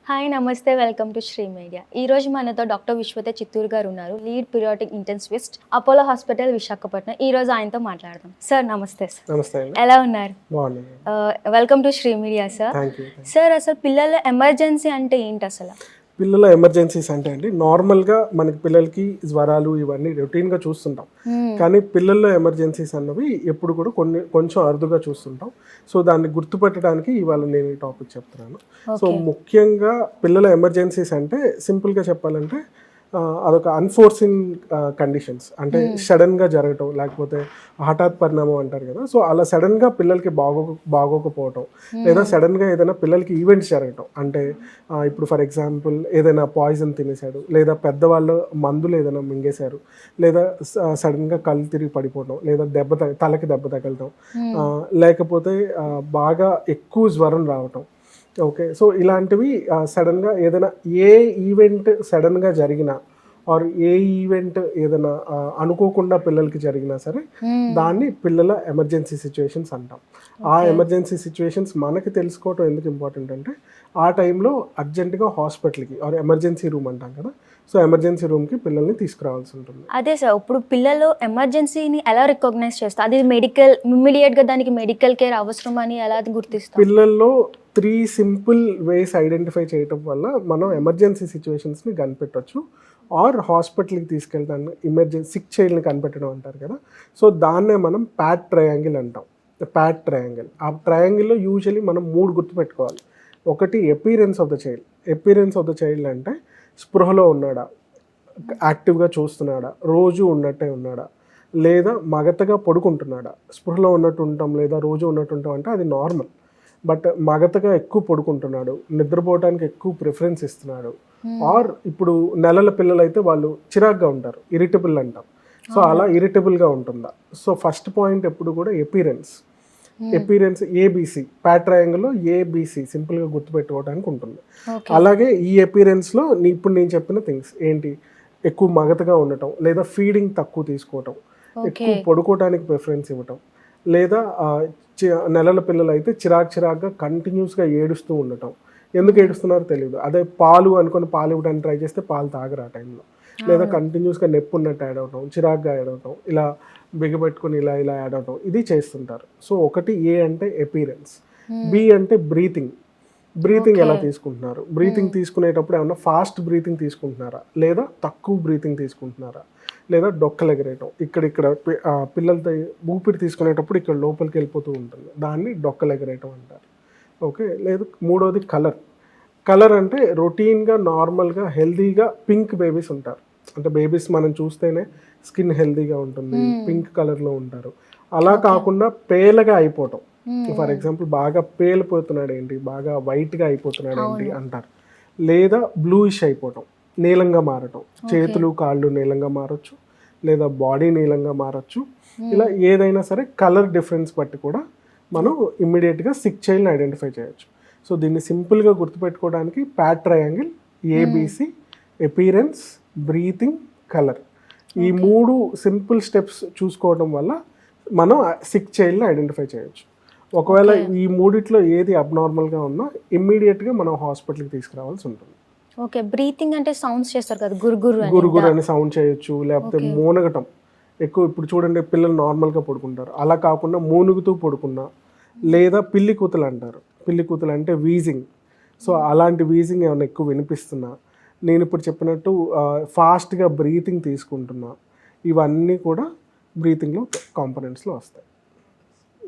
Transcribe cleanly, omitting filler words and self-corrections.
Hi నమస్తే, welcome to Sri media. ఈ రోజు మనతో డాక్టర్ విశ్వతే చిత్తూరు గారు ఉన్నారు, lead periodic intensivist, Apollo hospital Visakhapatnam. ఈ రోజు ఆయనతో మాట్లాడదాం. సార్ నమస్తే. సార్ నమస్తే అండి. ఎలా ఉన్నారు? బాగున్నాను. Welcome to Sri media sir. Sir అసలు పిల్లల ఎమర్జెన్సీ అంటే ఏంటి అసలు? పిల్లల ఎమర్జెన్సీస్ అంటే అండి, నార్మల్గా మనకి పిల్లలకి జ్వరాలు ఇవన్నీ రొటీన్గా చూస్తుంటాం. కానీ పిల్లల్లో ఎమర్జెన్సీస్ అన్నవి ఎప్పుడు కూడా కొంచెం అరుదుగా చూస్తుంటాం. సో దాన్ని గుర్తుపెట్టడానికి ఇవాళ నేను ఈ టాపిక్ చెప్తున్నాను. సో ముఖ్యంగా పిల్లల ఎమర్జెన్సీస్ అంటే సింపుల్గా చెప్పాలంటే అదొక అన్ఫోర్సిన్ కండిషన్స్, అంటే సడన్గా జరగటం, లేకపోతే హఠాత్ పరిణామం అంటారు కదా. సో అలా సడన్గా పిల్లలకి బాగోకపోవటం, లేదా సడన్గా ఏదైనా పిల్లలకి ఈవెంట్స్ జరగటం. అంటే ఇప్పుడు ఫర్ ఎగ్జాంపుల్ ఏదైనా పాయిజన్ తినేశాడు, లేదా పెద్దవాళ్ళు మందులు ఏదైనా మింగేశారు, లేదా సడన్గా కళ్ళు తిరిగి పడిపోవడం, లేదా తలకి దెబ్బ తగలటం, లేకపోతే బాగా ఎక్కువ జ్వరం రావటం. ఓకే, సో ఇలాంటివి సడన్గా ఏదైనా ఏ ఈవెంట్ సడన్గా జరిగినా ఆర్ ఏ ఈవెంట్ ఏదైనా అనుకోకుండా పిల్లలకి జరిగినా సరే దాన్ని పిల్లల ఎమర్జెన్సీ సిచ్యువేషన్స్ అంటాం. ఆ ఎమర్జెన్సీ సిచ్యువేషన్స్ మనకి తెలుసుకోవటం ఎందుకు ఇంపార్టెంట్ అంటే ఆ టైంలో అర్జెంటుగా హాస్పిటల్కి ఆర్ ఎమర్జెన్సీ రూమ్ అంటాం కదా, సో ఎమర్జెన్సీ రూమ్కి పిల్లల్ని తీసుకురావాల్సి ఉంటుంది. అదే సార్, ఇప్పుడు పిల్లలు ఎమర్జెన్సీని ఎలా రికగ్నైజ్ చేస్తారు? అది మెడికల్ ఇమ్మీడియట్గా దానికి మెడికల్ కేర్ అవసరం అని ఎలా గుర్తిస్తారు? పిల్లల్లో 3 సింపుల్ వేస్ ఐడెంటిఫై చేయటం వల్ల మనం ఎమర్జెన్సీ సిచ్యువేషన్స్ని కనిపెట్టవచ్చు. ఆర్ హాస్పిటల్కి తీసుకెళ్తాను సిక్ చైల్డ్ని కనిపెట్టడం అంటారు కదా, సో దాన్నే మనం ప్యాట్ ట్రయాంగిల్ అంటాం. ప్యాట్ ట్రయాంగిల్, ఆ ట్రయాంగిల్లో యూజువలీ మనం 3 గుర్తుపెట్టుకోవాలి. ఒకటి appearance of the child. Appearance of the child అంటే స్పృహలో ఉన్నాడా, యాక్టివ్గా చూస్తున్నాడా, రోజు ఉన్నట్టే ఉన్నాడా, లేదా మగతగా పడుకుంటున్నాడా. స్పృహలో ఉన్నట్టు ఉంటాం లేదా రోజు ఉన్నట్టు ఉంటాం అంటే అది నార్మల్. బట్ మగతగా ఎక్కువ పడుకుంటున్నాడు, నిద్రపోవడానికి ఎక్కువ ప్రిఫరెన్స్ ఇస్తున్నాడు, ఆర్ ఇప్పుడు నెలల పిల్లలు అయితే వాళ్ళు చిరాగ్గా ఉంటారు, ఇరిటబుల్ అంటాం. సో అలా ఇరిటబుల్గా ఉంటుందా. సో ఫస్ట్ పాయింట్ ఎప్పుడు కూడా ఎపీరెన్స్ ఏబిసి, ప్యాట్ ట్రయాంగిల్లో ఏబిసి సింపుల్గా గుర్తుపెట్టుకోవడానికి ఉంటుంది. అలాగే ఈ ఎపీరెన్స్లో ఇప్పుడు నేను చెప్పిన థింగ్స్ ఏంటి, ఎక్కువ మగతగా ఉండటం, లేదా ఫీడింగ్ తక్కువ తీసుకోవటం, ఎక్కువ పడుకోవడానికి ప్రిఫరెన్స్ ఇవ్వటం, లేదా నెలల పిల్లలు అయితే చిరాగ్గా కంటిన్యూస్గా ఏడుస్తూ ఉండటం. ఎందుకు ఏడుస్తున్నారో తెలియదు. అదే పాలు అనుకుని పాలు ఇవ్వడానికి ట్రై చేస్తే పాలు తాగరు ఆ టైంలో. లేదా కంటిన్యూస్గా నొప్పి ఉన్నట్టు యాడ్ అవటం, చిరాగ్గా యాడ్ అవటం, ఇలా బిగబెట్టుకుని ఇలా యాడ్ అవటం, ఇది చేస్తుంటారు. సో ఒకటి ఏ అంటే ఎపీరెన్స్. బి అంటే బ్రీతింగ్ ఎలా తీసుకుంటున్నారు. బ్రీతింగ్ తీసుకునేటప్పుడు ఏమన్నా ఫాస్ట్ బ్రీతింగ్ తీసుకుంటున్నారా, లేదా తక్కువ బ్రీతింగ్ తీసుకుంటున్నారా, లేదా డొక్కలు ఎగరేయటం. ఇక్కడ పిల్లలతో ఊపిరి తీసుకునేటప్పుడు ఇక్కడ లోపలికి వెళ్ళిపోతూ ఉంటుంది, దాన్ని డొక్కలు ఎగరేయటం అంటారు. ఓకే, లేదు మూడోది కలర్ అంటే రొటీన్గా నార్మల్గా హెల్దీగా పింక్ బేబీస్ ఉంటారు. అంటే బేబీస్ మనం చూస్తేనే స్కిన్ హెల్దీగా ఉంటుంది, పింక్ కలర్లో ఉంటారు. అలా కాకుండా పేలగా అయిపోవటం, ఫర్ ఎగ్జాంపుల్ బాగా పేలిపోతున్నాడు ఏంటి, బాగా వైట్గా అయిపోతున్నాడు ఏంటి అంటారు. లేదా బ్లూయిష్ అయిపోవటం, నీలంగా మారటం, చేతులు కాళ్ళు నీలంగా మారచ్చు, లేదా బాడీ నీలంగా మారచ్చు. ఇలా ఏదైనా సరే కలర్ డిఫరెన్స్ బట్టి కూడా మనం ఇమ్మీడియట్గా సిక్ చైల్డ్ని ఐడెంటిఫై చేయొచ్చు. సో దీన్ని సింపుల్గా గుర్తుపెట్టుకోవడానికి PAT triangle, ABC, appearance, breathing, colour, ఈ 3 సింపుల్ స్టెప్స్ చూసుకోవడం వల్ల మనం సిక్ చైల్డ్ని ఐడెంటిఫై చేయొచ్చు. ఒకవేళ ఈ 3 ఏది అబ్నార్మల్గా ఉన్నా ఇమ్మీడియట్గా మనం హాస్పిటల్కి తీసుకురావాల్సి ఉంటుంది. ఓకే, బ్రీతింగ్ అంటే సౌండ్స్ చేస్తారు కదా, గురుగురు అని సౌండ్ చేయొచ్చు, లేకపోతే మూనగటం ఎక్కువ. ఇప్పుడు చూడండి పిల్లలు నార్మల్గా పడుకుంటారు, అలా కాకుండా మూనుగుతూ పడుకున్నా, లేదా పిల్లి కూతులు అంటారు. పిల్లి కూతులు అంటే వీజింగ్. సో అలాంటి వీజింగ్ ఏమైనా ఎక్కువ వినిపిస్తున్నా, నేను ఇప్పుడు చెప్పినట్టు ఫాస్ట్గా బ్రీతింగ్ తీసుకుంటున్నా, ఇవన్నీ కూడా బ్రీతింగ్లో కాంపోనెంట్స్లో వస్తాయి.